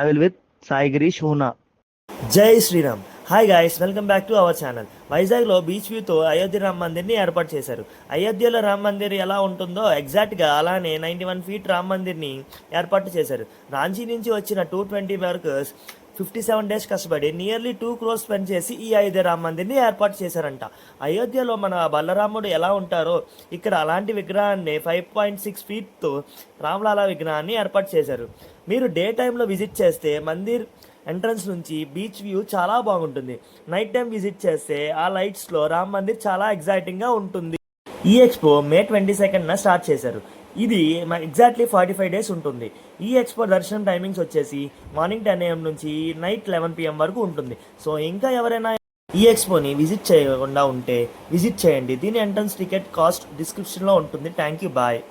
Travel with Saigiri షూనా. జై Shri Ram. Hi guys, welcome back to our channel. వైజాగ్లో బీచ్ వ్యూతో అయోధ్య రామ్ మందిర్ని ఏర్పాటు చేశారు. అయోధ్యలో రామ్ మందిర్ ఎలా ఉంటుందో ఎగ్జాక్ట్గా అలానే 91 ఫీట్ రామ్ మందిర్ని ఏర్పాటు చేశారు. రాంచీ నుంచి వచ్చిన 220 వర్కర్స్ 57 డేస్ కష్టపడి నియర్లీ 2 crores స్పెండ్ చేసి ఈ అయోధ్య రామ్ మందిర్ని ఏర్పాటు చేశారంట. అయోధ్యలో మన బలరాముడు ఎలా ఉంటారో ఇక్కడ అలాంటి విగ్రహాన్ని 5.6 ఫీట్తో రామ్లాలా విగ్రహాన్ని ఏర్పాటు చేశారు. మీరు డే టైంలో విజిట్ చేస్తే మందిర్ ఎంట్రన్స్ నుంచి బీచ్ వ్యూ చాలా బాగుంటుంది. నైట్ టైం విజిట్ చేస్తే ఆ లైట్స్లో రామ్ మందిర్ చాలా ఎగ్జైటింగ్గా ఉంటుంది. ఈ ఎక్స్పో మే 22న స్టార్ట్ చేశారు. ఇది ఎగ్జాక్ట్లీ 45 డేస్ ఉంటుంది. ఈ ఎక్స్పో దర్శనం టైమింగ్స్ వచ్చేసి మార్నింగ్ 10 AM నుంచి నైట్ 11 PM వరకు ఉంటుంది. సో ఇంకా ఎవరైనా ఈ ఎక్స్పోని విజిట్ చేయకుండా ఉంటే విజిట్ చేయండి. దీని ఎంట్రన్స్ టికెట్ కాస్ట్ డిస్క్రిప్షన్లో ఉంటుంది. Thank you, bye.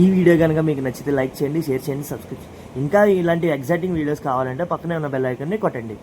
ఈ వీడియో కనుక మీకు నచ్చితే లైక్ చేయండి, షేర్ చేయండి, సబ్స్క్రైబ్. ఇంకా ఇలాంటి ఎగ్జైటింగ్ వీడియోస్ కావాలంటే పక్కనే ఉన్న బెల్ ఐకాన్ని కొట్టండి.